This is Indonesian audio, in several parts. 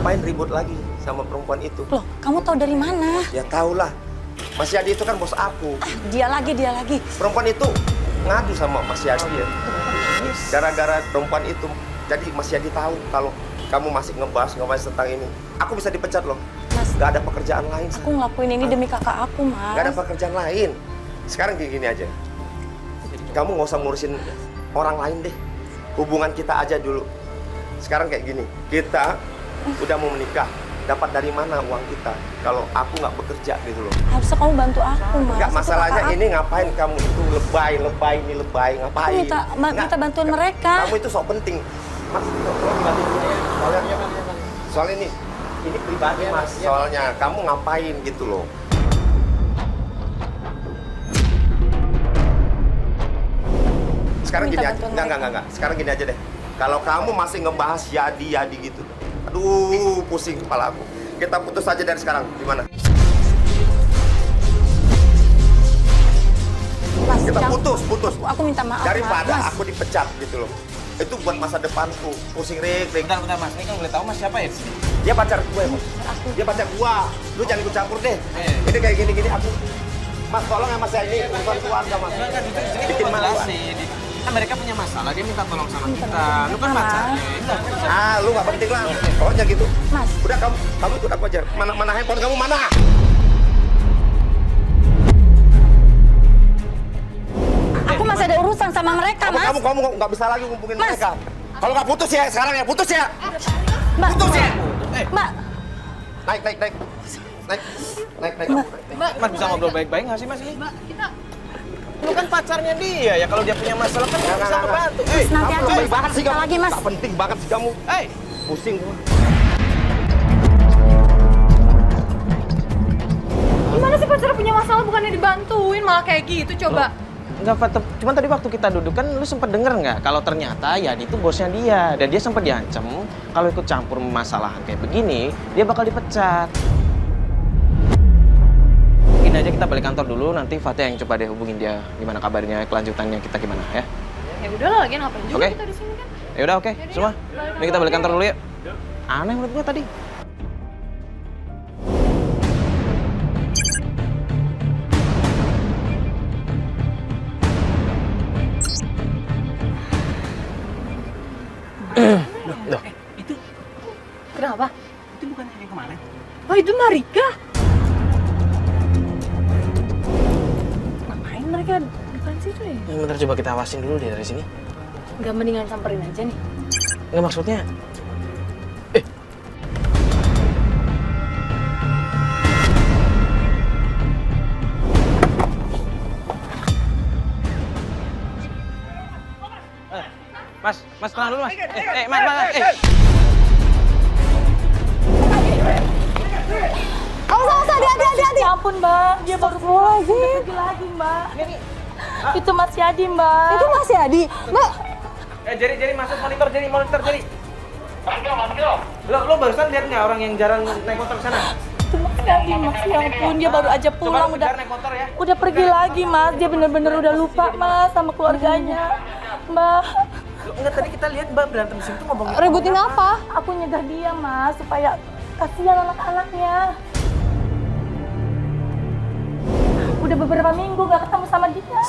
ngapain ribut lagi sama perempuan itu? Loh, kamu tahu dari mana? Ya tahulah. Mas Yadi itu kan bos aku. Dia lagi. Perempuan itu ngadu sama Mas Yadi ya. Gara-gara perempuan itu, jadi Mas Yadi tahu kalau kamu masih ngebahas tentang ini. Aku bisa dipecat loh. Mas, gak ada pekerjaan lain. Aku ngelakuin ini demi kakak aku, Mas. Gak ada pekerjaan lain. Sekarang gini aja. Kamu nggak usah ngurusin orang lain deh. Hubungan kita aja dulu. Sekarang kayak gini. Kita udah mau menikah. Dapat dari mana uang kita? Kalau aku nggak bekerja gitu loh. Harusnya kamu bantu aku, Mas. Nggak, masalahnya ini ngapain kamu itu lebay, ngapain? Minta bantuan mereka. Kamu itu sok penting. Mas, tolong dibantu. Soalnya ini pribadi Mas. Soalnya kamu ngapain gitu loh. Sekarang gini aja. Enggak. Sekarang gini aja deh. Kalau kamu masih ngebahas Yadi gitu. Aduh, pusing kepala aku. Kita putus aja dari sekarang. Gimana? Mas, kita putus. Aku minta maaf, daripada Mas. aku dipecat gitu loh. Itu buat masa depanku. Pusing rik. Bentar Mas, ini kan boleh tahu Mas siapa ya? Dia pacar gue, Mas. Dia pacar gua. Lu jangan ikut campur deh. Ini kayak gini aku. Mas, tolong ya Mas ya, ini urusan keluarga Mas. Enggak, itu bikin masalah. Kan mereka punya masalah, dia minta tolong sama kita. Lu kan pacarnya. Lu nggak penting lah. Pokoknya gitu. Mas. Udah kamu ikut aku aja. Mana handphone kamu mana? Aku masih ada urusan sama mereka, Mas. Kamu nggak bisa lagi ngumpulin Mas. mereka. Kalau nggak putus ya sekarang ya, putus ya. Mbak. Putus ya. Mbak. Naik. Mas bisa ngobrol baik-baik nggak sih Mas ini? Lu kan pacarnya dia ya, kalau dia punya masalah kan bisa ngebantu. Mas, nanti aja baik banget sih kamu. lagi, Mas. Gak penting banget sih kamu. Pusing gua. Gimana sih pacar punya masalah bukannya dibantuin malah kayak gitu coba? Enggak, cuman tadi waktu kita duduk kan lu sempat denger nggak kalau ternyata Yadi itu bosnya dia dan dia sempat diancam kalau ikut campur masalah kayak begini dia bakal dipecat. Mungkin aja kita balik kantor dulu, nanti Fatih yang coba deh hubungin dia gimana kabarnya, kelanjutannya kita gimana ya. Ya udahlah, lagi ngapain juga kita di sini kan? Ya udah oke. Semua. Ini kita balik kantor dulu ya. Aneh menurut gua tadi. Loh. Itu kenapa? Itu bukan yang kemarin. Oh, itu Marika. Ngapain mereka depan situ ya? Bentar coba kita awasin dulu deh dari sini. Nggak mendingan samperin aja nih. Nggak maksudnya. Mas tenang dulu Mas. Mas. Awas, hati-hati. Ya ampun, Mbak. Dia baru pulang lagi, Mbak. Itu Mas Yadi, Mbak. Itu Mas Yadi, Mbak. Jadi masuk monitor, jadi. Lo barusan lihat nggak orang yang jarang naik motor ke sana? Itu Mas Yadi, Mas. Ya ampun, dia baru aja pulang. Coba naik motor ya. Udah pergi lagi, Mas. Dia bener-bener udah lupa, Mas, sama keluarganya. Mbak. Enggak, tadi kita lihat Mbak berantem di sini tuh ngomongin. Ributin apa? Aku nyegah dia, Mas, supaya kasihan anak-anaknya. Udah beberapa minggu gak ketemu sama dia.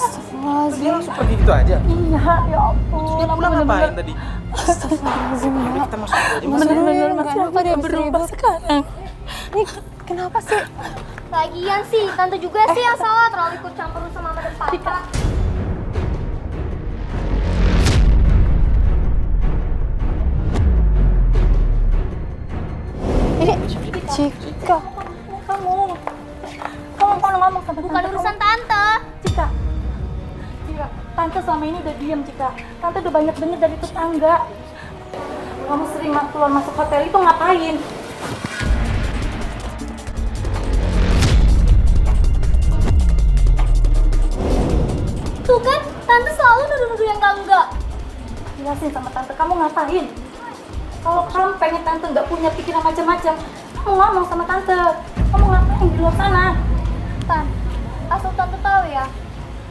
Dia langsung pergi gitu aja. Iya, ya ampun. Dia pulang ngapain tadi? Astagfirullahaladzim, Kita masuk aja. Bener-bener Mas Yadi dia berubah sekarang. Ini kenapa sih? Lagian sih, tante juga sih yang salah terlalu ikut campur sama mama dan papa. Cika. Kamu kalau ngomong sama Bukan urusan tante. Cika, tante selama ini udah diam, Cika. Tante udah banyak dengar dari tetangga. Kamu sering keluar masuk hotel itu ngapain? Tuh kan, tante selalu nuduh-nuduh yang enggak. Jelasin sama tante, kamu ngapain? Kalau kamu pengen tante nggak punya pikiran macam-macam, kamu ngomong sama tante. Kamu ngapain di luar sana? Tan, asal tante tahu ya,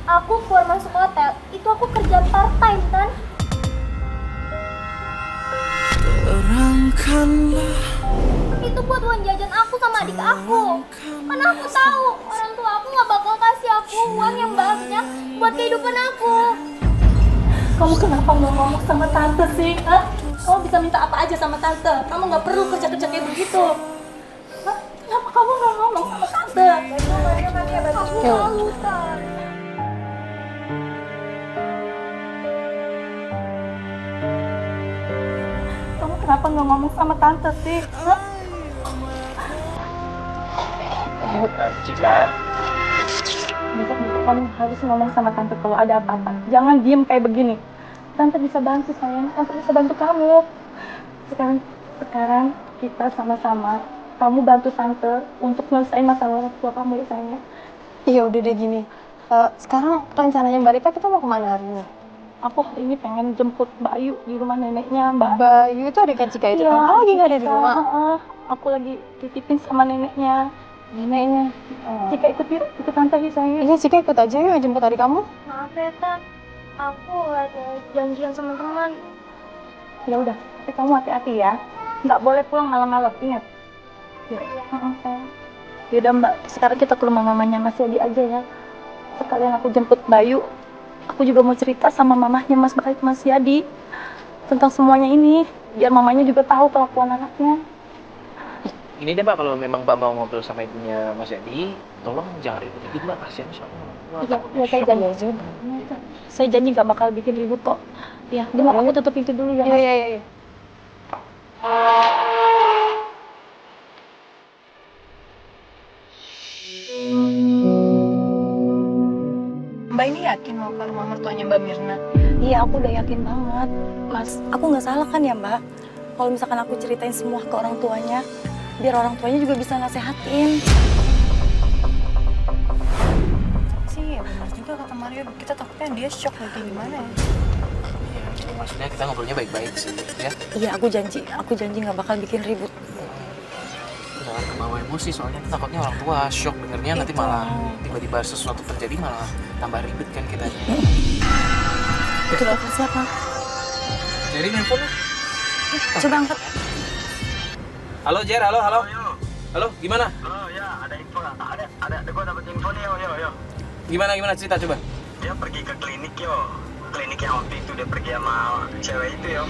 aku keluar masuk hotel, itu aku kerja part-time, Tan. Terangkanlah Itu buat uang jajan aku sama adik aku. Karena aku tahu orang tua aku nggak bakal kasih aku uang yang banyak buat kehidupan aku. Kamu kenapa nggak ngomong sama tante sih? Hah? Kamu bisa minta apa aja sama tante. Kamu nggak perlu kerja-kerja kayak begitu. Hah? Kenapa kamu nggak ngomong sama tante? Aku malu, Tan. Kamu kenapa nggak ngomong sama tante sih? Hah? Cika. Besok kamu harus ngomong sama tante kalau ada apa-apa. Jangan diem kayak begini. Tante bisa bantu sayang. Tante bisa bantu kamu. Sekarang kita sama-sama. Kamu bantu tante untuk nyelesain masalah orang tua kamu ya sayang. Iya udah deh gini. Sekarang rencananya Mbak Rika kita mau kemana hari ini? Aku hari ini pengen jemput Bayu di rumah neneknya, Mbak. Bayu itu adik Cika itu Iya, kan? Oh lagi nggak ada di Cika, rumah? aku lagi titipin sama neneknya. Neneknya. Cika ikut tante ya sayang. Iya Cika ikut aja yuk jemput adik kamu. Maaf ya, Tan. Aku ada janjian sama teman. Ya udah, tapi kamu hati-hati ya. Nggak boleh pulang malam-malam, ingat. Ya, yaudah Mbak, sekarang kita ke rumah mamanya Mas Yadi aja ya. Sekalian aku jemput Bayu. Aku juga mau cerita sama mamahnya Mas Yadi tentang semuanya ini, biar mamanya juga tahu kelakuan anaknya. Ini deh Mbak, kalau memang Mbak mau ngobrol sama ibunya Mas Yadi, tolong jangan ribut-ribut Mbak, kasihan sama Iya, saya janji. Saya janji nggak bakal bikin ribut kok. Ya, udah aku tutup pintu dulu ya. Mas. Iya. Mbak ini yakin mau ke rumah mertuanya Mbak Mirna? Iya, aku udah yakin banget. Mas, aku nggak salah kan ya Mbak? Kalau misalkan aku ceritain semua ke orang tuanya, biar orang tuanya juga bisa nasehatin. Sih ya benar juga kata Mario. Kita takutnya dia shock lagi gimana ya? Iya, maksudnya kita ngobrolnya baik-baik sih, ya. Iya, aku janji nggak bakal bikin ribut. Jangan kebawa emosi, soalnya takutnya orang tua shock dengernya, nanti malah tiba-tiba sesuatu terjadi malah tambah ribet kan kita. Itu telepon siapa? Jadi nelfonnya. Coba angkat. Halo Jer, halo. Halo, gimana? Oh ya, ada info nggak? Ada gua dapat info nih, yo. Gimana cerita coba? Dia pergi ke klinik yo. Klinik yang waktu itu dia pergi sama cewek itu yo.